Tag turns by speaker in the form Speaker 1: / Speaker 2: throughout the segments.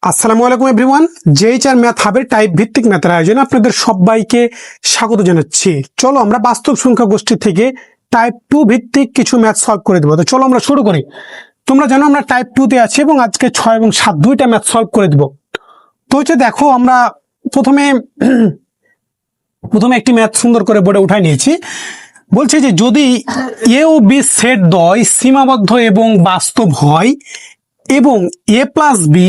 Speaker 1: আসসালামু আলাইকুম everyone, জেএইচআর math হাবের type ভিত্তিক ম্যাথের আয়োজনে আপনাদের সবাইকে স্বাগত জানাচ্ছি। চলো আমরা বাস্তব সংখ্যা গোষ্ঠী থেকে টাইপ 2 ভিত্তিক কিছু ম্যাথ সলভ করে দেবো। তো চলো আমরা শুরু করি। তোমরা জানো আমরা টাইপ 2 তে আছি এবং আজকে 6 এবং 7 দুইটা ম্যাথ সলভ করে দেবো। তো হচ্ছে দেখো, আমরা প্রথমে একটি ম্যাথ সুন্দর করে বোর্ডে উঠাই নিয়েছি। বলছে যে যদি এ ও বি সেট দ্বয় সীমাবদ্ধ এবং বাস্তব হয় এবং এ প্লাস বি,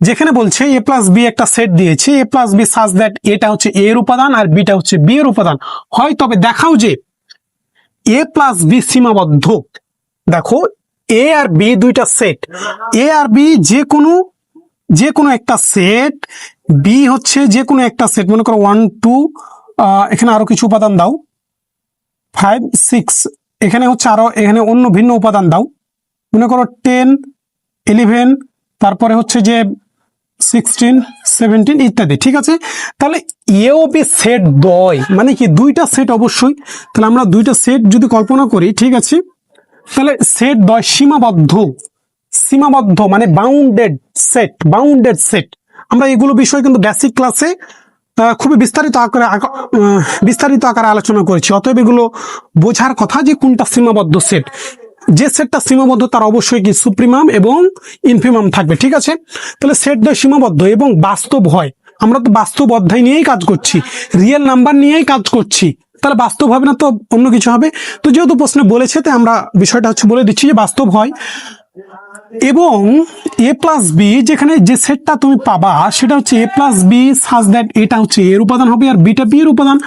Speaker 1: যেখানে বলছে এ প্লাস বি একটা সেট দিয়েছে, এ প্লাস বি সাজ দ্যাট এটা হচ্ছে এর উপাদান আর বিটা হচ্ছে বি এর উপাদান হয়, তবে দেখাও যে এ প্লাস বি সীমাবদ্ধ। দেখো এ আর বি দুইটা সেট, এ আর বি যে কোনো একটা সেট, বি হচ্ছে যে কোনো একটা সেট, মনে করো 1 2, এখানে আরো কিছু উপাদান দাও, 5 6, এখানে হচ্ছে আরো এখানে অন্য ভিন্ন উপাদান দাও, মনে করো 10 11, তারপরে হচ্ছে যে 16 17 ইত্যাদি। ঠিক আছে, তাহলে এ ও বি সেট দ্বয় মানে কি দুইটা সেট অবশ্যই। তাহলে আমরা দুইটা সেট যদি কল্পনা করি, ঠিক আছে, তাহলে সেট দ্বয় সীমাবদ্ধ মানে বাউন্ডেড সেট। আমরা এগুলো বিষয় কিন্তু বেসিক ক্লাসে খুবই বিস্তারিত আকারে আলোচনা করেছি। অতএব এগুলো বোঝার কথা যে কোনটা সীমাবদ্ধ সেট। যে সেটটা সীমাবদ্ধ তার অবশ্যই কি সুপ্রিমাম এবং ইনফিমাম থাকবে। ঠিক আছে, তাহলে সেট দ্বয় সীমাবদ্ধ এবং বাস্তব হয়। আমরা তো বাস্তব অধ্যায় নিয়েই কাজ করছি, রিয়েল নাম্বার নিয়েই কাজ করছি, তাহলে বাস্তব হবে না তো অন্য কিছু হবে। তো যেহেতু প্রশ্নে বলেছে তাই আমরা বিষয়টা হচ্ছে বলে দিচ্ছি যে বাস্তব হয় এবং এ প্লাস বি, যেখানে যে সেটটা তুমি পাবা সেটা হচ্ছে এ প্লাস বি সাজ দ্যাট এটা হচ্ছে এর উপাদান হবে আর বিটা বি এর উপাদান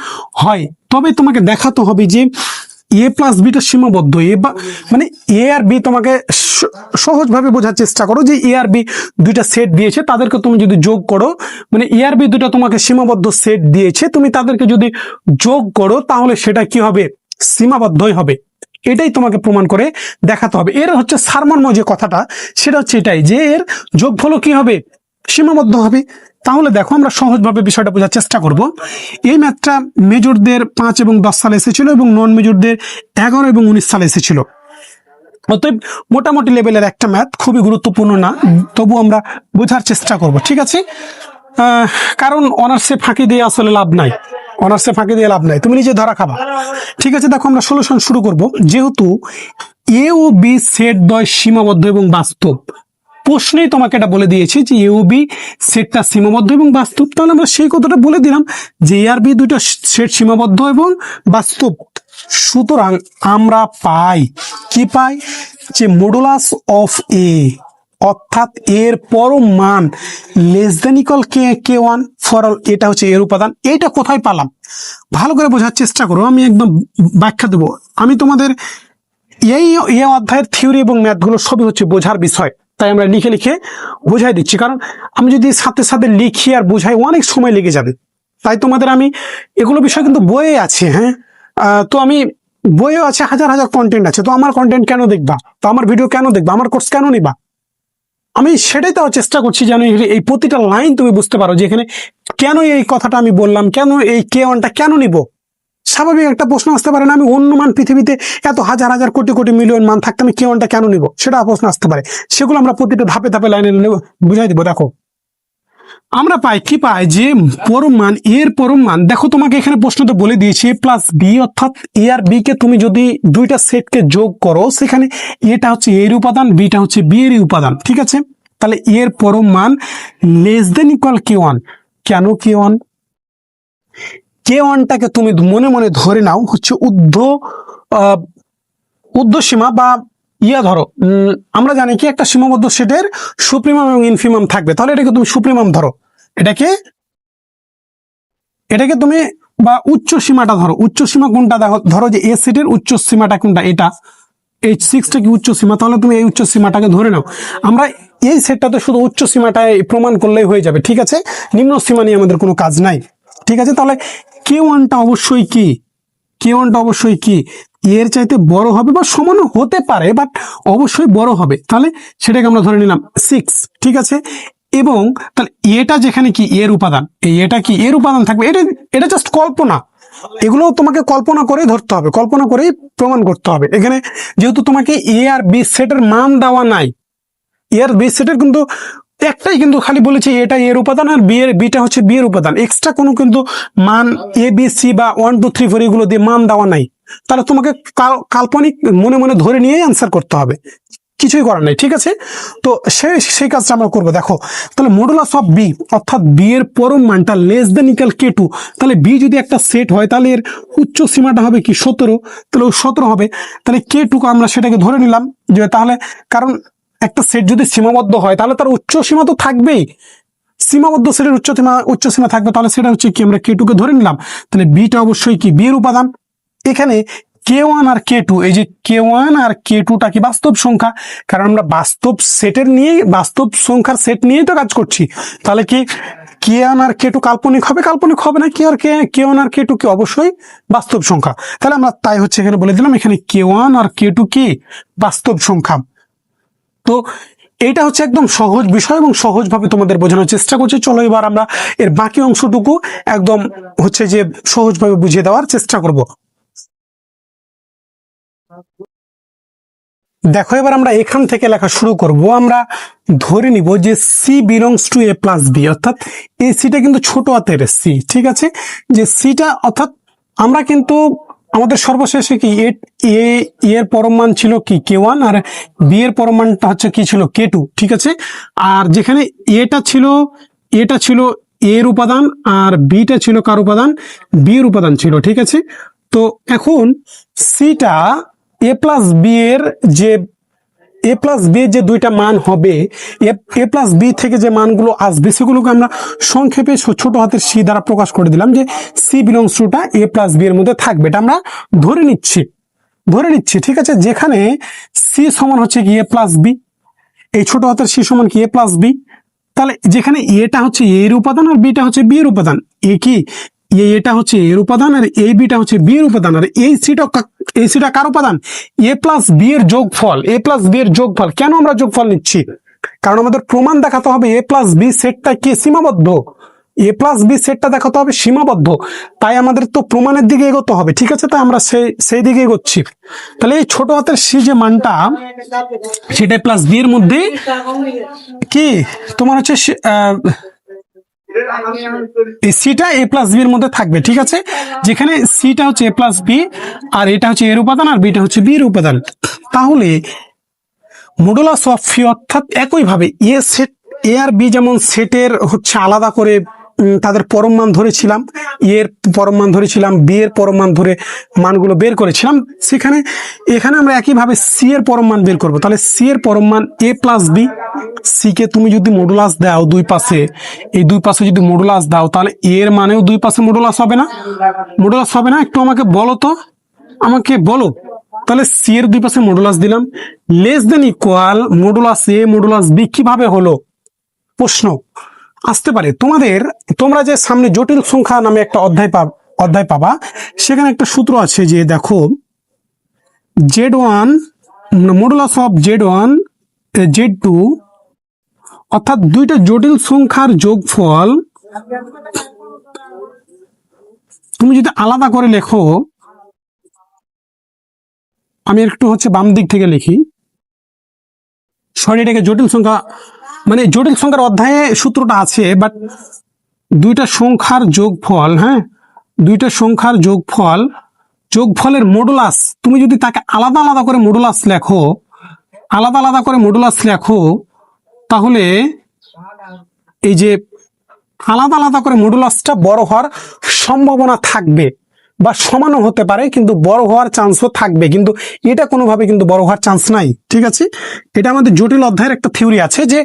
Speaker 1: হয়, তবে তোমাকে দেখাতে হবে যে এ প্লাস বিটা সীমাবদ্ধ। মানে এ আর বি, তোমাকে সহজভাবে বোঝার চেষ্টা করো যে এ আর বি দুইটা সেট দিয়েছে, তাদেরকে তুমি যদি যোগ করো, মানে এ আর বি দুইটা তোমাকে সীমাবদ্ধ সেট দিয়েছে, তুমি তাদেরকে যদি যোগ করো তাহলে সেটা কি হবে, সীমাবদ্ধই হবে। এটাই তোমাকে প্রমাণ করে দেখাতে হবে। এর হচ্ছে সারমর্ম যে কথাটা সেটা হচ্ছে এটাই যে এর যোগফল কি হবে, সীমাবদ্ধ হবে। তাহলে দেখো আমরা সহজভাবে বিষয়টা বোঝার চেষ্টা করব। এই ম্যাথটা মেজরদের 5 এবং 10 সালে এসেছিল এবং নন মেজরদের 11 এবং 19 সালে এসেছিল। অতএব মোটামুটি লেভেলের একটা ম্যাথ, খুবই গুরুত্বপূর্ণ না, তবু আমরা বোঝার চেষ্টা করব। ঠিক আছে, কারণ অনার্সে ফাঁকি দিয়ে আসলে লাভ নাই, তুমি নিজে ধরা খাবা। ঠিক আছে, দেখো আমরা সলিউশন শুরু করব। যেহেতু এ ও বি সেট দ্বয় সীমাবদ্ধ এবং বাস্তব, প্রশ্নেই তোমাকে এটা বলে দিয়েছি যে এ ও বি সেটটা সীমাবদ্ধ এবং বাস্তব, তাহলে আমরা সেই কথাটা বলে দিলাম যে এ আর বি দুইটা সেট সীমাবদ্ধ এবং বাস্তব। সুতরাং আমরা পাই যে মডুলাস অফ এ, অর্থাৎ এর পরম মান less than equal K one for all, এটা হচ্ছে এর উপাদান। এটা কোথায় পালাম ভালো করে বোঝার চেষ্টা করো, আমি একদম ব্যাখ্যা দেবো। আমি তোমাদের এই অধ্যায়ের থিওরি এবং ম্যাথগুলো সবই হচ্ছে বোঝার বিষয়, তাই আমরা লিখে বোঝাই দিচ্ছি। কারণ আমি যদি সাথে সাথে লিখি আর বোঝাই অনেক সময় লেগে যাবে, তাই তোমাদের আমি এগুলো বিষয় কিন্তু বইয়ে আছে। হ্যাঁ, তো আমি বইয়েও আছে, হাজার কন্টেন্ট আছে, তো আমার কন্টেন্ট কেন দেখবা, তো আমার ভিডিও কেন দেখবা, আমার কোর্স কেন নিবা? আমি সেটাই তো চেষ্টা করছি যেন এই প্রতিটা লাইন তুমি বুঝতে পারো যে এখানে কেন এই কথাটা আমি বললাম, কেন এই কে ওয়ানটা কেন নিব। স্বাভাবিক একটা প্রশ্ন আসতে পারে না, আমি অন্য মান পৃথিবীতে এত হাজার কোটি মিলিয়ন মান থাকতে আমি কে ওয়ানটা কেন নিব, সেটা প্রশ্ন আসতে পারে। সেগুলো আমরা প্রতিটা ধাপে লাইনে বুঝাই দিব। দেখো আমরা পাই যে এর পরম মান, দেখো তোমাকে এখানে প্রশ্নটা বলে দিয়েছি এ প্লাস বি, অর্থাৎ এ আর বি কে তুমি যদি দুইটা সেটকে যোগ করো, সেখানে এটা হচ্ছে এর উপাদান, বিটা হচ্ছে বি এর উপাদান। ঠিক আছে, তাহলে এর পরম মান লেস দেন ইকুয়াল কে ওয়ান। কেন কে ওয়ান? কে ওয়ানটাকে তুমি মনে মনে ধরে নাও হচ্ছে ঊর্ধ্বসীমা বা ধরো, আমরা জানি কি একটা সীমাবদ্ধ সেটের সুপ্রিমাম এবং ইনফিমাম থাকবে, তাহলে এটাকে তুমি সুপ্রিমাম ধরো, এটাকে তুমি বা উচ্চ সীমাটা ধরো। উচ্চ সীমা কোনটা ধরো যে এ সেটের উচ্চ সীমাটা কোনটা, এটা H6টা কি উচ্চ সীমা, তাহলে তুমি এই উচ্চ সীমাটাকে ধরে নাও। আমরা এই সেটটাতে শুধু উচ্চ সীমাটায় প্রমাণ করলেই হয়ে যাবে। ঠিক আছে, নিম্ন সীমা নিয়ে আমাদের কোনো কাজ নাই। ঠিক আছে, তাহলে কে ওয়ানটা অবশ্যই কি এর চাইতে বড় হবে বা সমান হতে পারে, বাট অবশ্যই বড় হবে। তাহলে সেটাকে আমরা ধরে নিলাম 6। ঠিক আছে, এবং তাহলে এটা যেখানে কি এর উপাদান, এটা কি এর উপাদান থাকবে, এটা জাস্ট কল্পনা, এগুলো তোমাকে কল্পনা করে ধরতে হবে, কল্পনা করেই প্রমাণ করতে হবে। এখানে যেহেতু তোমাকে এ আর বি সেটের মান দেওয়া নাই, এ আর বি সেটের কিন্তু একটাই কিন্তু খালি বলেছে এটা এর উপাদান আর বিটা হচ্ছে বি এর উপাদান, এক্সট্রা কোনো কিন্তু মান এ বি সি বা 1 2 3 4 এগুলো দিয়ে মান দেওয়া নাই। তাহলে তোমাকে কাল্পনিক মনে মনে ধরে নিয়েই অ্যান্সার করতে হবে, কিছুই করার নাই। ঠিক আছে, তো সেই কাজটা আমরা করবো। দেখো তাহলে মডুলাস অফ বি অর্থাৎ বি এর পরম মানটা লেস দেন ইকুয়াল K2, তাহলে বি যদি একটা সেট হয় তাহলে এর উচ্চ সীমাটা হবে কি 17, তাহলে 17 হবে। তাহলে K2 আমরা সেটাকে ধরে নিলাম যে তাহলে, কারণ একটা সেট যদি সীমাবদ্ধ হয় তাহলে তার উচ্চ সীমা তো থাকবেই, সীমাবদ্ধ সেটের উচ্চ সীমা থাকবে, তাহলে সেটা হচ্ছে কি আমরা K2 কে ধরে নিলাম। তাহলে বিটা অবশ্যই কি বি এর উপাদান। এখানে K1 আর K2, এই যে K1 আর K2টা কি বাস্তব সংখ্যা, কারণ আমরা বাস্তব সেটের নিয়েই, বাস্তব সংখ্যার সেট নিয়েই তো কাজ করছি। তাহলে কি K1 আর K2 কাল্পনিক হবে? কাল্পনিক হবে না। K1 আর K2 কি অবশ্যই বাস্তব সংখ্যা। তাহলে আমরা তাই হচ্ছে এখানে বলে দিলাম, এখানে K1 আর K2 কি বাস্তব সংখ্যা। তো এইটা হচ্ছে একদম সহজ বিষয় এবং সহজভাবে তোমাদের বোঝানোর চেষ্টা করছি। চলো এবার আমরা এর বাকি অংশটুকু একদম হচ্ছে যে সহজভাবে বুঝিয়ে দেওয়ার চেষ্টা করব। দেখো এবার আমরা এখান থেকে লেখা শুরু করব। আমরা ধরে নিব যে C belongs to A plus B, অর্থাৎ এই সিটা কিন্তু ছোট হাতের সি। ঠিক আছে, যে সিটা অর্থাৎ আমরা কিন্তু আমাদের সর্বশেষে কি এর পরম মান ছিল কি K1 আর বি এর পরম মানটা হচ্ছে কি ছিল K2। ঠিক আছে, আর যেখানে এটা ছিল এর উপাদান আর বিটা ছিল কার উপাদান? বি এর উপাদান ছিল। ঠিক আছে, তো এখন সিটা এ প্লাস বি এর যে দুইটা মান হবে, এ প্লাস বি থেকে যে মানগুলো আসবে সেগুলোকে আমরা সংক্ষেপে ছোট হাতের সি দ্বারা প্রকাশ করে দিলাম যে সি বিলংস টুটা এ প্লাস বি এর মধ্যে থাকবে। এটা আমরা ধরে নিচ্ছি। ঠিক আছে, যেখানে সি সমান হচ্ছে কি এ প্লাস বি, এই ছোট হাতের সি সমান কি এ প্লাস বি। তাহলে যেখানে এটা হচ্ছে এর উপাদান আর বিটা হচ্ছে বি এর উপাদান, এটা হচ্ছে এর উপাদান আর এই বিটা হচ্ছে বি এর উপাদান, আর এই সিটা কার উপাদান? এ প্লাস বি এর যোগফল। কেন আমরা যোগফল নিচ্ছি? কারণ আমাদের প্রমাণ দেখাতে হবে এ প্লাস বি সেটটা কি সীমাবদ্ধ, এ প্লাস বি সেটটা দেখাতে হবে সীমাবদ্ধ। তাই আমাদের তো প্রমাণের দিকে এগোতে হবে। ঠিক আছে, তাই আমরা সেই দিকে এগোচ্ছি। তাহলে এই ছোট হাতের সি যে মানটা, সেটা প্লাস বি এর মধ্যে কি তোমার হচ্ছে এই সিটা এ প্লাস বি এর মধ্যে থাকবে। ঠিক আছে, যেখানে সিটা হচ্ছে এ প্লাস বি আর এটা হচ্ছে এর উপাদান আর বিটা হচ্ছে বি এর উপাদান। তাহলে মডুলাস অফ ফি অর্থাৎ একইভাবে এ আর বি যেমন সেটের হচ্ছে আলাদা করে তাদের পরম মান ধরেছিলাম, এর পরম মান ধরেছিলাম, বি এর পরম মান ধরে মানগুলো বের করেছিলাম, এখানে আমরা একইভাবে সি এর পরম মান বের করব। তাহলে সি এর পরম মান এ প্লাস বি। সি কে তুমি যদি মডুলাস দাও দুই পাশে, এই দুই পাশে যদি মডুলাস দাও তাহলে এর মানেও দুই পাশে মডুলাস হবে না? একটু আমাকে বলো। তাহলে সি এর দুই পাশে মডুলাস দিলাম, less than equal modulus A modulus B কিভাবে হলো? প্রশ্ন আসতে পারে তোমরা যে সামনে জটিল সংখ্যা নামে একটা অধ্যায় পাবা, সেখানে একটা সূত্র আছে যে দেখো Z1 modulus of Z1 Z2 অর্থাৎ দুইটা জটিল সংখ্যার যোগফল তুমি যদি আলাদা করে লেখো, আমি একটু হচ্ছে বাম দিক থেকে লিখি, সরি এটাকে জটিল সংখ্যা মানে জটিল সংখ্যার অধ্যায়ে সূত্রটা আছে, বাট দুইটা সংখ্যার যোগফল, হ্যাঁ দুইটা সংখ্যার যোগফলের মডুলাস তুমি যদি তাকে আলাদা আলাদা করে মডুলাস লেখো তাহলে এই যে আলাদা আলাদা করে মডুলাসটা বড় হওয়ার সম্ভাবনা থাকবে বা সমানও হতে পারে, কিন্তু বড় হওয়ার চান্সও থাকবে, কিন্তু এটা কোনোভাবে কিন্তু বড় হওয়ার চান্স নাই। ঠিক আছে, এটা আমাদের জটিল অধ্যায়ের একটা থিওরি আছে যে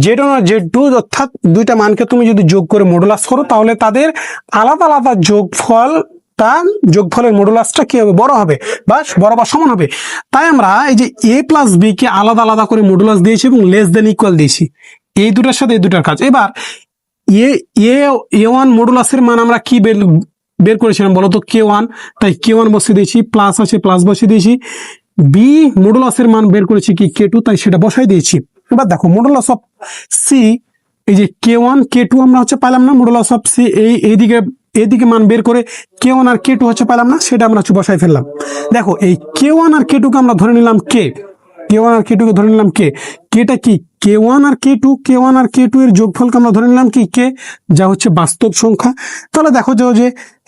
Speaker 1: Z1 আর Z2 অর্থাৎ দুইটা মানকে তুমি যদি যোগ করে মডুলাস করো তাহলে তাদের আলাদা আলাদা যোগফলের মডুলাসটা কি হবে? বড় হবে বা সমান হবে। তাই আমরা এই যে এ প্লাস বি কে আলাদা আলাদা করে মডুলাস দিয়েছি এবং লেস দেন ইকুয়াল দিয়েছি, এই দুটার সাথে এই দুটার কাজ। এবার A1 মডুলাসের মান আমরা কি বের করেছিলাম বলতো? K1, তাই K1 বসিয়ে দিয়েছি, প্লাস আছে প্লাস বসিয়ে দিয়েছি। বি মডুলাসের মান বের করেছি কি K2, তাই সেটা বসাই দিয়েছি। এবার দেখো মডুলাস অফ সি, এই যে K1 K2 আমরা হচ্ছে পাইলাম না, মডুলাস অফ সি এইদিকে মান বের করে K1 আর K2 হচ্ছে পাইলাম না, সেটা আমরা হচ্ছে বসাই ফেললাম। দেখো এই K1 আর K2 কে আমরা ধরে নিলাম K, K1 আর K2 কে ধরে নিলাম কে, কেটা কি K1 আর K2, K1 আর K2 এর যোগফলকে আমরা ধরে নিলাম কি কে, যা হচ্ছে বাস্তব সংখ্যা। তাহলে দেখো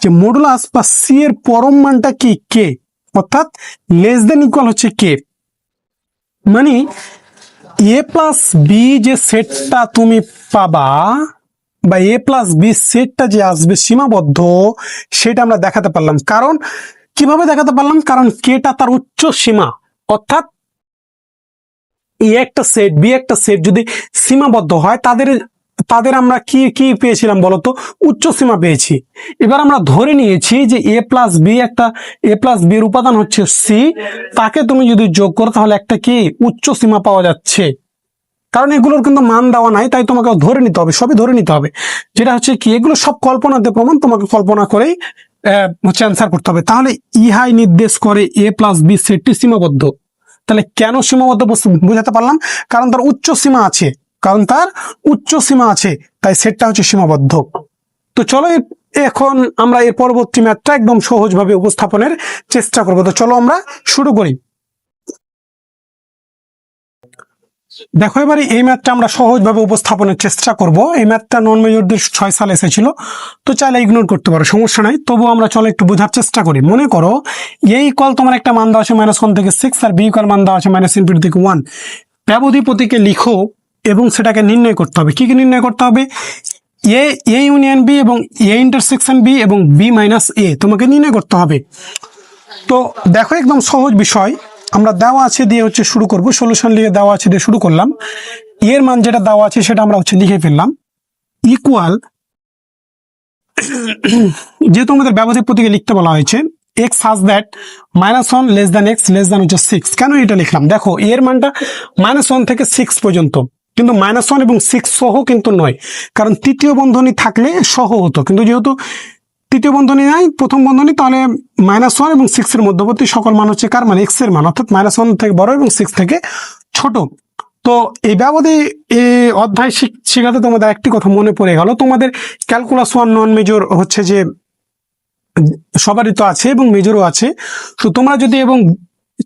Speaker 1: যে মডুলাস বা সি এর পরম মানটা কি কে, অর্থাৎ লেস দেন ইকুয়াল হচ্ছে কে। মানে এ প্লাস বি যে সেটটা তুমি পাবা বা এ প্লাস বি সেটটা যে আসবে সীমাবদ্ধ, সেটা আমরা দেখাতে পারলাম। কারণ কিভাবে দেখাতে পারলাম, কারণ কেটা তার উচ্চ সীমা, অর্থাৎ এ একটা সেট বি একটা সেট যদি সীমাবদ্ধ হয়, তাদের আমরা কি কি পেয়েছিলাম বলতো, উচ্চ সীমা পেয়েছি। এবার আমরা ধরে নিয়েছি যে এ প্লাস বি এর উপাদান হচ্ছে সি, তাকে তুমি যদি যোগ করো তাহলে একটা কি উচ্চ সীমা পাওয়া যাচ্ছে। কারণ এগুলোর কিন্তু মান দেওয়া নাই, তাই তোমাকে ধরে নিতে হবে, সবই ধরে নিতে হবে। যেটা হচ্ছে কি, এগুলো সব কল্পনাতে প্রমাণ, তোমাকে কল্পনা করেই হচ্ছে অ্যান্সার করতে হবে। তাহলে ইহাই নির্দেশ করে এ প্লাস বি সেটটি সীমাবদ্ধ। তাহলে কেন সীমাবদ্ধ বুঝাতে পারলাম, কারণ তার উচ্চ সীমা আছে, তাই সেটটা হচ্ছে সীমাবদ্ধ। তো চলো এখন আমরা এর পরবর্তী ম্যাথটা একদম সহজভাবে উপস্থাপনের চেষ্টা করবো। তো চলো আমরা শুরু করি। দেখো এবারে এই ম্যাথটা আমরা সহজভাবে উপস্থাপনের চেষ্টা করব। এই ম্যাথটা নন মেজরদের 6 সালে এসেছিল, তো চাইলে ইগনোর করতে পারো, সমস্যা নাই। তবু আমরা চলো একটু বোঝার চেষ্টা করি। মনে করো এ ইকুয়াল তোমার একটা মান দেওয়া আছে -1 থেকে 6, আর বি ইকুয়াল মান দেওয়া আছে -∞ থেকে 1। ব্যবধি প্রতীকে লিখো এবং সেটাকে নির্ণয় করতে হবে। কি কি নির্ণয় করতে হবে? এ ইউনিয়ন বি এবং এ ইন্টারসেকশন বি এবং বি মাইনাস এ তোমাকে নির্ণয় করতে হবে। তো দেখো একদম সহজ বিষয়, আমরা দেওয়া আছে দিয়ে হচ্ছে শুরু করব। সলিউশন লিখে দেওয়া আছে দিয়ে শুরু করলাম। এর মান যেটা দেওয়া আছে সেটা আমরা হচ্ছে লিখে ফেললাম। ইকুয়াল, যেহেতু আমাদের ব্যবধান প্রতীকে লিখতে বলা হয়েছে, x such that -1 less than x less than হচ্ছে 6। কেন এটা লিখলাম? দেখো এর মানটা -1 থেকে 6 পর্যন্ত, কিন্তু -1 এবং 6 সহ কিন্তু নয়। কারণ তৃতীয় বন্ধনী থাকলে সহ হতো, কিন্তু যেহেতু তৃতীয় বন্ধনী নাই, প্রথম বন্ধনী, তাহলে -1 এবং 6 এর মধ্যবর্তী সকল মান হচ্ছে কার মান? x এর মান, অর্থাৎ -1 থেকে বড় এবং 6 থেকে ছোট। তো এই ব্যবধি অধ্যায় শেখাতে তোমাদের একটি কথা মনে পড়ে গেল, তোমাদের ক্যালকুলাস 1 নন মেজর হচ্ছে যে সবারই তো আছে এবং মেজরও আছে। তো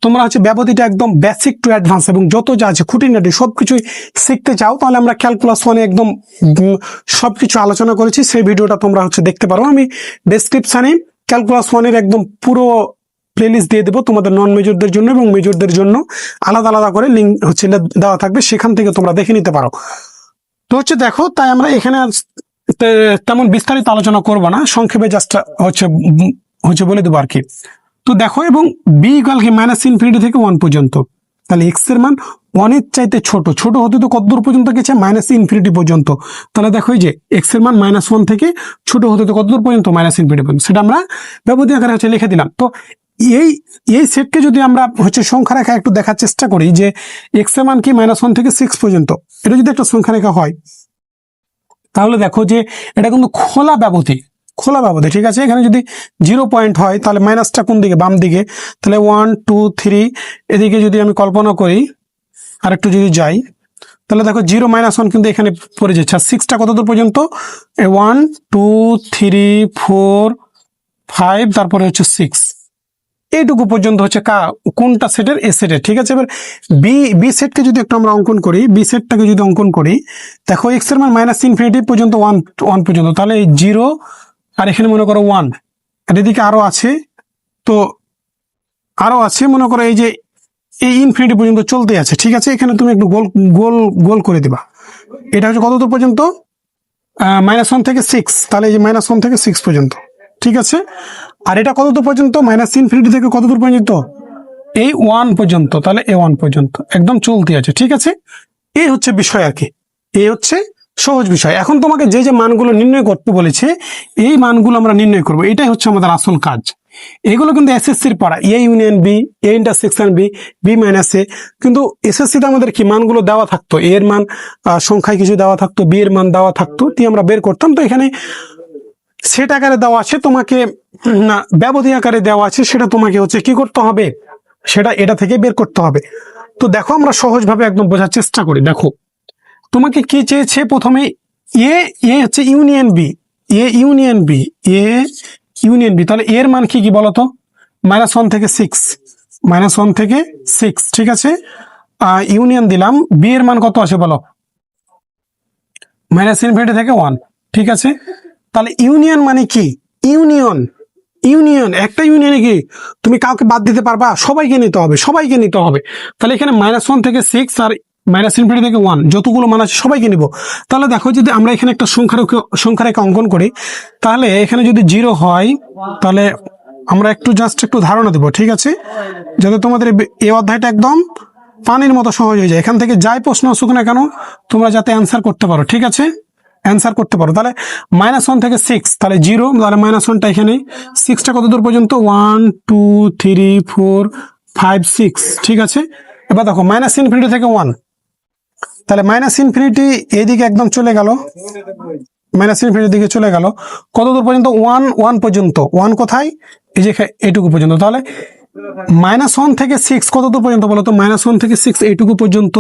Speaker 1: তোমরা হচ্ছে ব্যবধিটা একদম বেসিক টু অ্যাডভান্স এবং যত যা আছে খুঁটিনাটি সবকিছুই শিখতে চাও, তাহলে আমরা ক্যালকুলাস 1 একদম সবকিছু আলোচনা করেছি। সেই ভিডিওটা তোমরা হচ্ছে দেখতে পারো। আমি ডেসক্রিপশনে ক্যালকুলাস 1 এর একদম পুরো প্লেলিস্ট দিয়ে দেবো তোমাদের নন মেজরদের জন্য এবং মেজরদের জন্য আলাদা আলাদা করে লিঙ্ক হচ্ছে দেওয়া থাকবে, সেখান থেকে তোমরা দেখে নিতে পারো। তো হচ্ছে দেখো, তাই আমরা এখানে তেমন বিস্তারিত আলোচনা করব না, সংক্ষেপে জাস্ট হচ্ছে বলে দেবো আর কি। তো দেখো, এবং বি ইকুয়াল কি -∞ থেকে 1 পর্যন্ত, তাহলে এক্স এর মান 1 এর চাইতে ছোট হতে তো কত দূর পর্যন্ত গেছে? -∞ পর্যন্ত। তাহলে দেখো এই যে এক্স এর মান -1 থেকে ছোট হতে তো কত দূর পর্যন্ত? -∞ পর্যন্ত। সেটা আমরা ব্যবধি আকারে হচ্ছে লিখে দিলাম। তো এই সেটকে যদি আমরা হচ্ছে সংখ্যা রেখা একটু দেখার চেষ্টা করি, যে এক্স এর মান কি -1 থেকে 6 পর্যন্ত, এটা যদি একটা সংখ্যা রেখা হয়, তাহলে দেখো যে এটা কিন্তু খোলা ব্যবধি, ঠিক আছে। এখানে যদি 0 পয়েন্ট হয়, তাহলে মাইনাসটা কোন দিকে? বাম দিকে। তাহলে 1 2 3 এদিকে যদি আমি কল্পনা করি আর একটু যদি যাই, তাহলে দেখো 0 -1 কিন্তু এখানে পড়ে যাচ্ছে। আর 6টা কত দূর পর্যন্ত? 1 2 3 4 5, তারপরে হচ্ছে 6, এইটুকু পর্যন্ত হচ্ছে কোনটা সেটের? এ সেটের, ঠিক আছে। এবার বি সেটকে যদি একটু আমরা অঙ্কন করি, বি সেটটাকে যদি অঙ্কন করি, দেখো এক্স এর মান -∞ পর্যন্ত 1 পর্যন্ত, তাহলে এই 0 আর এখানে মনে করো 1, আর এদিকে আরো আছে, তো আরো আছে মনে করো এই যে এই ইনফিনিটি পর্যন্ত চলতে আছে, ঠিক আছে। এখানে তুমি একটু গোল করে দিবা। এটা হচ্ছে কত দূর পর্যন্ত? -1 থেকে 6, তাহলে এই যে -1 থেকে 6 পর্যন্ত, ঠিক আছে। আর এটা কত দূর পর্যন্ত? -∞ থেকে কত দূর পর্যন্ত? এই 1 পর্যন্ত, তাহলে এই 1 পর্যন্ত একদম চলতে আছে, ঠিক আছে। এই হচ্ছে বিষয় আর কি, এই হচ্ছে সহজ বিষয়। এখন তোমাকে যে মানগুলো নির্ণয় করতে বলেছে, এই মানগুলো আমরা নির্ণয় করব, এটাই হচ্ছে আমাদের আসল কাজ। এগুলো কিন্তু এসএসসির পড়া, A union B, A intersection B, B minus A, কিন্তু এসএসসিতে আমাদের কি মানগুলো দেওয়া থাকতো, এ এর মান সংখ্যায় কিছু দেওয়া থাকতো, বি এর মান দেওয়া থাকতো, আমরা বের করতাম। তো এখানে সেট আকারে দেওয়া আছে, তোমাকে না ব্যবধি আকারে দেওয়া আছে, সেটা তোমাকে হচ্ছে কি করতে হবে? সেটা এটা থেকে বের করতে হবে। তো দেখো আমরা সহজভাবে একদম বোঝার চেষ্টা করি। দেখো তোমাকে কি চেয়েছে? প্রথমে এ হচ্ছে union B, A union B, তাহলে এর মান কি বলতো? -1 থেকে 6, -1 থেকে 6, ঠিক আছে। ইউনিয়ন দিলাম, বি এর মান কত আসে বলো? মাইনাস ইনফিনিটি থেকে 1, ঠিক আছে। তাহলে ইউনিয়ন মানে কি? ইউনিয়ন, ইউনিয়ন একটা ইউনিয়নে কি তুমি কাউকে বাদ দিতে পারবা? সবাইকে নিতে হবে, সবাইকে নিতে হবে। তাহলে এখানে -1 থেকে 6 আর মাইনাস ইনফিনিটি থেকে 1 যতগুলো মান আছে সবাইকে নিব। তাহলে দেখো যদি আমরা এখানে একটা সংখ্যারেখা অঙ্কন করি, তাহলে এখানে যদি 0 হয়, তাহলে আমরা একটু ধারণা দেবো, ঠিক আছে, যাতে তোমাদের এই অধ্যায়টা একদম পানির মতো সহজ হয়ে যায়। এখান থেকে যাই প্রশ্ন আসুক না কেন তোমরা যাতে অ্যান্সার করতে পারো, ঠিক আছে, অ্যান্সার করতে পারো। তাহলে -1 থেকে 6, তাহলে 0, তাহলে -1টা এখানে, 6টা কত দূর পর্যন্ত? 1 2 3 4 5 6, ঠিক আছে। এবার দেখো মাইনাস ইনফিনিটি থেকে 1, তাহলে মাইনাস ইনফিনিটি এইদিকে একদম চলে গেল, মাইনাস ইনফিনিটির দিকে চলে গেল কত দূর পর্যন্ত? 1 পর্যন্ত। 1 কোথায়? এই যে এইটুকু পর্যন্ত। তাহলে -1 থেকে 6 কত দূর পর্যন্ত বলো তো? -1 থেকে 6 এইটুকু পর্যন্ত।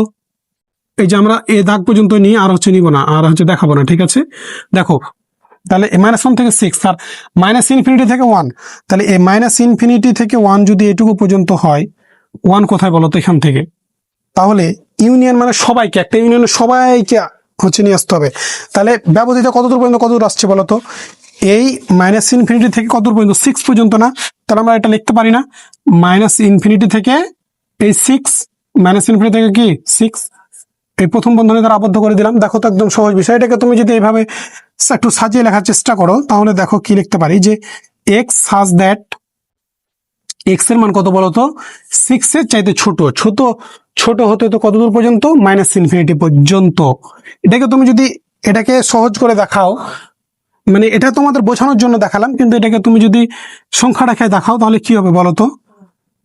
Speaker 1: এই যে আমরা এই দাগ পর্যন্ত নিয়ে আর নিব না, আর দেখাবো না, ঠিক আছে। দেখো তাহলে -1 থেকে 6 আর মাইনাস ইনফিনিটি থেকে 1, তাহলে এই মাইনাস ইনফিনিটি থেকে 1 যদি এটুকু পর্যন্ত হয়, 1 কোথায় বলো তো এখান থেকে? তাহলে ইউনিয়ন মানে সবাইকে, একটা ইউনিয়নের সবাইকে নিয়ে আসতে হবে। তাহলে ব্যবধানটা কত দূর পর্যন্ত, কত দূর আসছে বলো তো? এই মাইনাস ইনফিনিটি থেকে কত দূর পর্যন্ত? 6 পর্যন্ত না? তাহলে আমরা এটা লিখতে পারি না? মাইনাস ইনফিনিটি থেকে এই 6, মাইনাস ইনফিনিটি থেকে কি 6, এই প্রথম বন্ধনী দ্বারা আবদ্ধ করে দিলাম। দেখো তো একদম সহজ বিষয়। এটাকে তুমি যদি এইভাবে একটু সাজিয়ে লেখার চেষ্টা করো, তাহলে দেখো কি লিখতে পারি যে এক্স সাজ দ্যাট, এক্স এর মান কত বলতো? 6 এর চাইতে ছোট। ছোট ছোট হতে তো কত দূর পর্যন্ত? মাইনাস ইনফিনিটি পর্যন্ত। এটাকে তুমি যদি এটাকে সহজ করে দেখাও, মানে এটা তোমাদের বোঝানোর জন্য দেখালাম, কিন্তু এটাকে তুমি যদি সংখ্যা রেখায় দেখাও তাহলে কি হবে বলতো?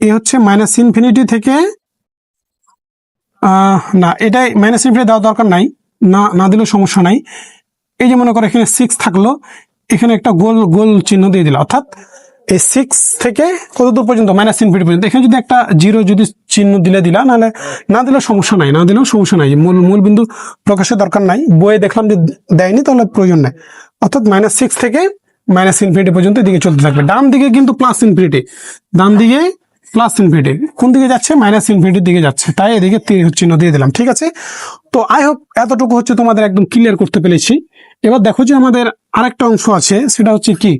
Speaker 1: এ হচ্ছে মাইনাস ইনফিনিটি থেকে, না এটাই মাইনাস ইনফিনিটি দেওয়ার দরকার নাই, না না দিলেও সমস্যা নাই। এই যে মনে করো এখানে 6 থাকলো, এখানে একটা গোল গোল চিহ্ন দিয়ে দিলাম, অর্থাৎ এই 6 থেকে কত দূর পর্যন্ত? মাইনাস ইনফিনিটি পর্যন্ত। এখানে যদি একটা 0 যদি চিহ্ন দিলা, নাহলে না দিলেও সমস্যা নাই, না দিলেও সমস্যা নাই, মূল বিন্দু প্রকাশের দরকার নাই। বইয়ে দেখলাম যে দেয়নি, তাহলে প্রয়োজন নাই। অর্থাৎ -6 থেকে মাইনাস ইনফিনিটি পর্যন্ত এদিকে চলতে থাকবে। ডান দিকে কিন্তু প্লাস ইনফিনিটি, ডান দিকে প্লাস ইনফিনিটি, কোন দিকে যাচ্ছে? মাইনাস ইনফিনিটির দিকে যাচ্ছে, তাই এদিকে চিহ্ন দিয়ে দিলাম, ঠিক আছে। তো আই হোপ এতটুকু তোমাদের একদম ক্লিয়ার করতে পেরেছি। এবার দেখো যে আমাদের আরেকটা অংশ আছে, সেটা হচ্ছে কি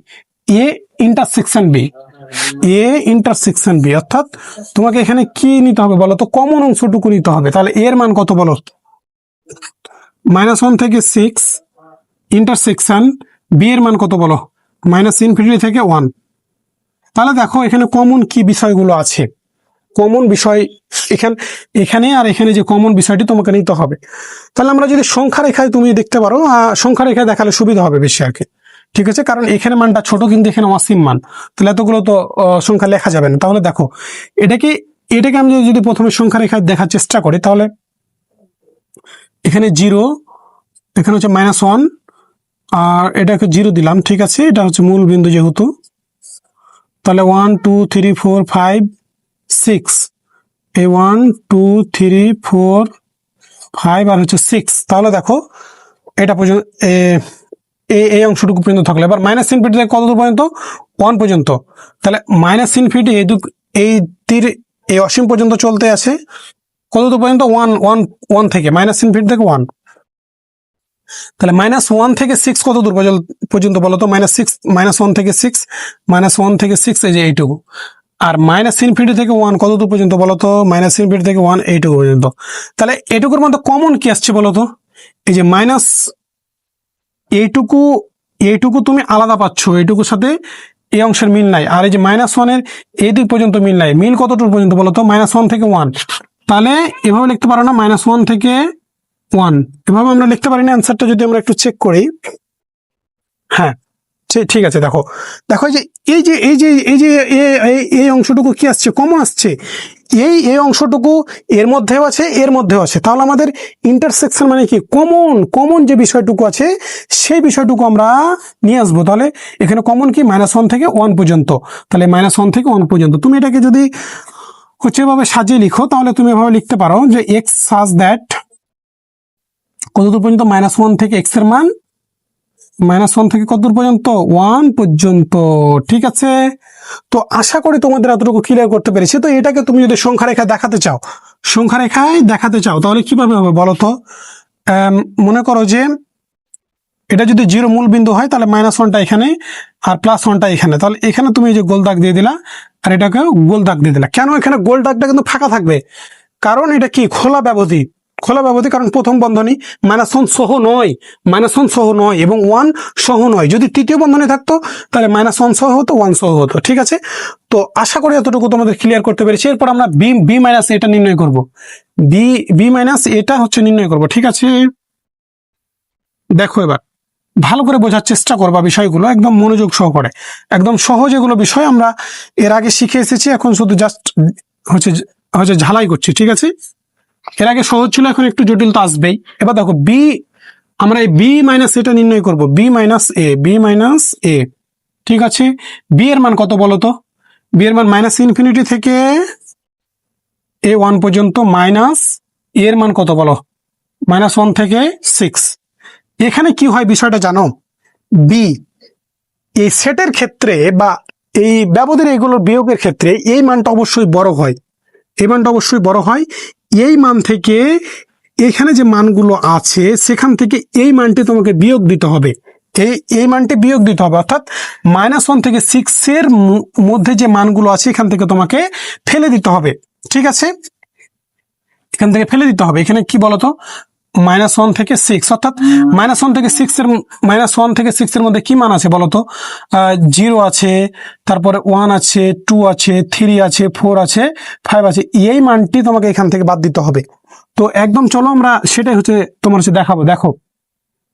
Speaker 1: A intersection B, A intersection B, অর্থাৎ তোমাকে এখানে কি নিতে হবে বলো তো? কমন অংশটুকু নিতে হবে। তাহলে এর মান কত বলো? -1 থেকে 6 ইন্টারসেকশন বি এর মান কত বলো? মাইনাস ইনফিনিটি থেকে 1। তাহলে দেখো এখানে কমন কি বিষয়গুলো আছে, কমন বিষয় এখানে আর এখানে যে কমন বিষয়টি তোমাকে নিতে হবে। তাহলে আমরা যদি সংখ্যা রেখায় তুমি দেখতে পারো, সংখ্যা রেখায় দেখালে সুবিধা হবে বেশি আর কি, ঠিক আছে। কারণ এখানে মানটা ছোট, কিন্তু এখানে অসীম মান, তাহলে এতগুলো তো সংখ্যা লেখা যাবে না। তাহলে দেখো এটাকে আমি যদি প্রথমে সংখ্যা রেখায় দেখার চেষ্টা করি, তাহলে এখানে 0, এখানে হচ্ছে -1, আর এটাকে 0 দিলাম, ঠিক আছে, এটা হচ্ছে মূল বিন্দু যেহেতু। তাহলে 1 2 3 4 5 6, এই 1 2 3 4 5 আর হচ্ছে 6। তাহলে দেখো এটা পর্যন্ত এই অংশটুকু পর্যন্ত থাকলো। এবার মাইনাস ইনফিনিটি থেকে কত দূর পর্যন্ত? 1 পর্যন্ত। তাহলে মাইনাস ইনফিনিটি এই তীর এই অসীম পর্যন্ত চলতে আছে কত দূর পর্যন্ত? 1 থেকে, মাইনাস ইনফিনিটি থেকে 1। তাহলে -1 থেকে 6 কত দূর পর্যন্ত বলো তো? -1 থেকে 6, -1 থেকে 6 এই যে এইটুকু। আর মাইনাস ইনফিনিটি থেকে 1 কত দূর পর্যন্ত বলো তো? মাইনাস ইনফিনিটি থেকে 1 এইটুকু পর্যন্ত। তাহলে এইটুকুর মধ্যে কমন কি আসছে বলো তো? এই যে মাইনাস এইটুকু তুমি আলাদা পাচ্ছ, এইটুকুর সাথে এই অংশের মিল নাই। আর এই যে -1 এর এই দিক পর্যন্ত মিল নাই, মিল কতটুকু পর্যন্ত বলো তো? -1 থেকে 1। তাহলে এভাবে লিখতে পারো না? -1 থেকে 1 এভাবে আমরা লিখতে পারি না? অ্যান্সারটা যদি আমরা একটু চেক করি, হ্যাঁ ঠিক আছে। দেখো যে এই অংশটুকু কি আসছে? কমন আসছে। এই অংশটুকু এর মধ্যেও আছে, এর মধ্যেও আছে। তাহলে আমাদের ইন্টারসেকশন মানে কি? কমন যে বিষয়টুকু আছে সেই বিষয়টুকু আমরা নিয়ে আসবো। তাহলে এখানে কমন কি? -1 থেকে 1 পর্যন্ত। তাহলে -1 থেকে 1 পর্যন্ত তুমি এটাকে যদি এভাবে সাজিয়ে লিখো, তাহলে তুমি এভাবে লিখতে পারো যে এক্স সাজ দ্যাট কতদূর পর্যন্ত? -1 থেকে এক্স এর মান -1 থেকে কতদূর পর্যন্ত? 1 পর্যন্ত, ঠিক আছে। তো আশা করি তোমাদের এতটুকু ক্লিয়ার করতে পেরেছি। তো এটাকে তুমি যদি সংখ্যা রেখা দেখাতে চাও, সংখ্যা রেখায় দেখাতে চাও তাহলে কিভাবে হবে বলো তো? মনে করো যে এটা যদি জিরো মূল বিন্দু হয় তাহলে -1টা এখানে আর +1টা এখানে, তাহলে এখানে তুমি এই যে গোল দাগ দিয়ে দিলা আর এটাকে গোল দাগ দিয়ে দিলা। কেন এখানে গোল দাগটা কিন্তু ফাঁকা থাকবে? কারণ এটা কি খোলা ব্যবধি, খোলা ব্যবধি, কারণ প্রথম বন্ধনী -1 সহ নয়, -1 সহ নয় এবং 1 সহ নয়। যদি তৃতীয় বন্ধনী থাকতো তাহলে -1 সহ হতো, 1 সহ হতো। ঠিক আছে, তো আশা করি এতটুকু তোমাদের ক্লিয়ার করতে পেরেছি। এরপর আমরা বি মাইনাস এটা নির্ণয় করব, বি মাইনাস এটা হচ্ছে নির্ণয় করব। ঠিক আছে, দেখো এবার ভালো করে বোঝার চেষ্টা করবা বিষয়গুলো, একদম মনোযোগ সহকারে। একদম সহজ এগুলো বিষয় আমরা এর আগে শিখে এসেছি, এখন শুধু জাস্ট হচ্ছে হচ্ছে ঝালাই করছি। ঠিক আছে, এর আগে সহজ ছিল, এখন একটু জটিল তো আসবেই। এবার দেখো আমরা এই বি মাইনাস এটা নির্ণয় করব, বি মাইনাস এ। ঠিক আছে, বি এর মান কত বলো তো? বি এর মান -ইনফিনিটি থেকে a1 পর্যন্ত, মাইনাস এর মান কত বলো? -1 থেকে 6। এখানে কি হয় বিষয়টা জানো? বি এই সেটের ক্ষেত্রে বা এই ব্যবধানের এগুলোর বিয়োগের ক্ষেত্রে এই মানটা অবশ্যই বড় হয়, এই মানটা অবশ্যই বড় হয়। এই মান থেকে এখানে যে মানগুলো আছে সেখান থেকে এই মানটি তোমাকে বিয়োগ দিতে হবে, এই মানটি বিয়োগ দিতে হবে, অর্থাৎ -1 থেকে 6 এর মধ্যে যে মানগুলো আছে এখান থেকে তোমাকে ফেলে দিতে হবে। ঠিক আছে, এখান থেকে ফেলে দিতে হবে। এখানে কি বলতো? -1 থেকে 6, অর্থাৎ -1 থেকে 6 এর -1 থেকে 6 এর মধ্যে কি মান আছে বলতো? 0 আছে, তারপরে 1 আছে, 2 আছে, 3 আছে, 4 আছে, 5 আছে। এই মানটি তোমাকে এখান থেকে বাদ দিতে হবে। তো একদম চলো আমরা সেটাই হচ্ছে তোমার হচ্ছে দেখাবো। দেখো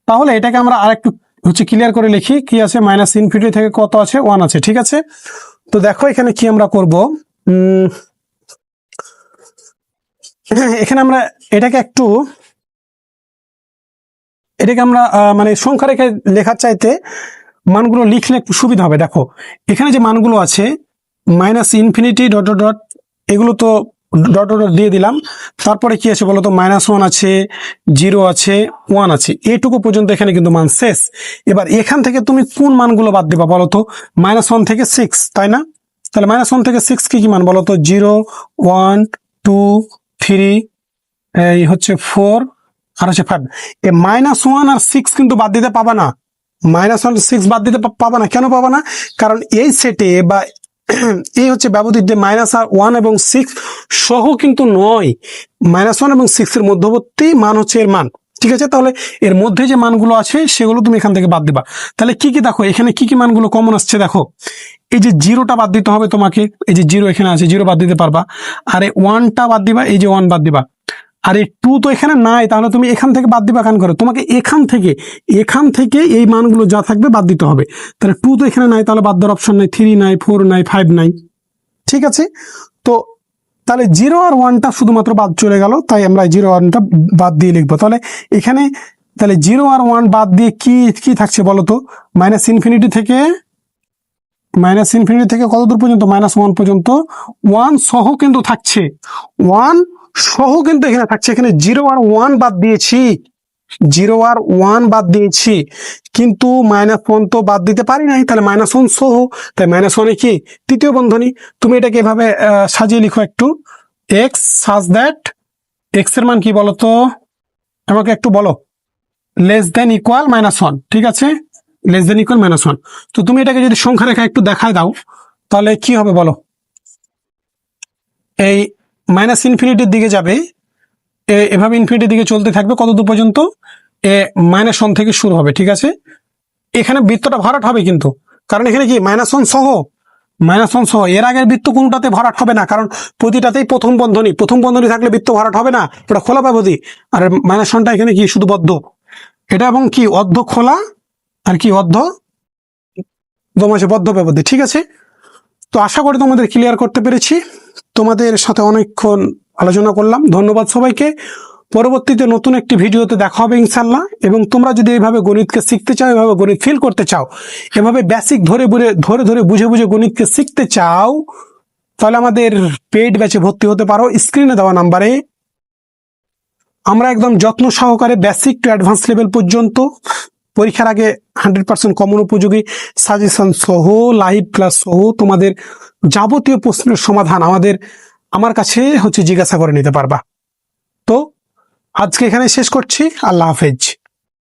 Speaker 1: তাহলে এটাকে আমরা আরেকটু হচ্ছে ক্লিয়ার করে লিখি। কি আছে? -ইনফিনিটি থেকে কত আছে? 1 আছে। ঠিক আছে, তো দেখো এখানে কি আমরা করব, এখানে আমরা এটাকে আমরা মানে সংখ্যা রেখে লেখার চাইতে মানগুলো লিখলে একটু সুবিধা হবে। দেখো এখানে যে মানগুলো আছে -ইনফিনিটি ডট ডট ডট, এগুলো তো ডট ডট দিয়ে দিলাম। তারপরে কি আছে বলতো? -1 আছে, 0 আছে, 1 আছে, এইটুকু পর্যন্ত এখানে কিন্তু মান শেষ। এবার এখান থেকে তুমি কোন মানগুলো বাদ দিবা বলতো? -1 থেকে 6, তাই না? তাহলে -1 থেকে 6 কি কি মান বলতো? 0, 1, 2, 3, এই হচ্ছে 4 আর হচ্ছে 5। এই -1 আর 6 কিন্তু বাদ দিতে পাবা না, -1 6 বাদ দিতে পাবা না। কেন পাবা না? কারণ এই সেটে বা এই হচ্ছে ব্যবধিত যে -1 এবং 6 সহ কিন্তু নয়, -1 এবং 6 এর মধ্যবর্তী মান হচ্ছে এর মান। ঠিক আছে, তাহলে এর মধ্যে যে মানগুলো আছে সেগুলো তুমি এখান থেকে বাদ দিবা। তাহলে কি কি দেখো এখানে কি কি মানগুলো কমন আসছে? দেখো এই যে 0টা বাদ দিতে হবে তোমাকে, এই যে 0 এখানে আছে, 0 বাদ দিতে পারবা। আর এই 1টা বাদ দিবা, এই যে 1 বাদ দিবা। আর এই 2 তো এখানে নাই, তাহলে তুমি এখান থেকে বাদ দিবা কেন করে? তোমাকে এখান থেকে এই মানগুলো যা থাকবে বাদ দিতে হবে। তাহলে 2 তো এখানে নাই, তাহলে বাদ দেওয়ার অপশন নাই, 3 নাই, 4 নাই, 5 নাই। ঠিক আছে, তো তাহলে 0 আর 1টা শুধুমাত্র বাদ চলে গেল, তাই আমরা 0 আর 1টা বাদ দিয়ে লিখবো। তাহলে এখানে তাহলে 0 আর 1 বাদ দিয়ে কি কি থাকছে বলতো? -ইনফিনিটি থেকে কত দূর পর্যন্ত? -1 পর্যন্ত। 1 সহ কিন্তু থাকছে, 1 সহ কিন্তু এখানে থাকছে। এখানে 0 আর 1 বাদ দিয়েছি, 0 আর 1 বাদ দিয়েছি, কিন্তু -1 তো বাদ দিতে পারি নাই, তাহলে -1 সহ। তাই -1 কি তৃতীয় বন্ধনী। তুমি এটাকে এভাবে সাজিয়ে লিখো একটু, x such that x এর মান কি বলতো? আমাকে একটু বলো। Less than equal -1। ঠিক আছে, লেস দেন ইকুয়াল -1। তো তুমি এটাকে যদি সংখ্যা রেখা একটু দেখায় দাও তাহলে কি হবে বলো? এই -ইনফিনিটির দিকে যাবে, এভাবে ইনফিনিটির দিকে চলতে থাকবে কত দূর পর্যন্ত? -1 থেকে শুরু হবে। ঠিক আছে, এখানে বৃত্তটা ভরাট হবে কিন্তু, কারণ এখানে কি -1 সহ, এর আগের বৃত্ত কোনটাতে ভরাট হবে না, কারণ প্রতিটাতেই প্রথম বন্ধনী থাকলে বৃত্ত ভরাট হবে না, ওটা খোলা ব্যবধি। আর -1টা এখানে কি শুধু বদ্ধ, এটা এবং কি অর্ধ খোলা আর কি অর্ধ বদ্ধ ব্যবধি। ঠিক আছে, তো আশা করি তোমাদের ক্লিয়ার করতে পেরেছি। তোমাদের সাথে অনেকক্ষণ আলোচনা করলাম, ধন্যবাদ সবাইকে। পরবর্তীতে নতুন একটি ভিডিওতে দেখা হবে ইনশাল্লাহ। এবং তোমরা যদি এইভাবে গণিতকে শিখতে চাও, এভাবে গণিত ফিল করতে চাও, এভাবে বেসিক ধরে বুঝে গণিতকে শিখতে চাও, তাহলে আমাদের পেইড ব্যাচে ভর্তি হতে পারো। স্ক্রিনে দেওয়া নাম্বারে আমরা একদম যত্ন সহকারে বেসিক টু অ্যাডভান্স লেভেল পর্যন্ত পরীক্ষার আগে 100% কমন উপযোগী সাজেশন সহ, লাইভ ক্লাস সহ তোমাদের যাবতীয় প্রশ্নের সমাধান আমাদের আমার কাছে হচ্ছে জিজ্ঞাসা করে নিতে পারবা। তো আজকে এখানে শেষ করছি। আল্লাহ হাফেজ।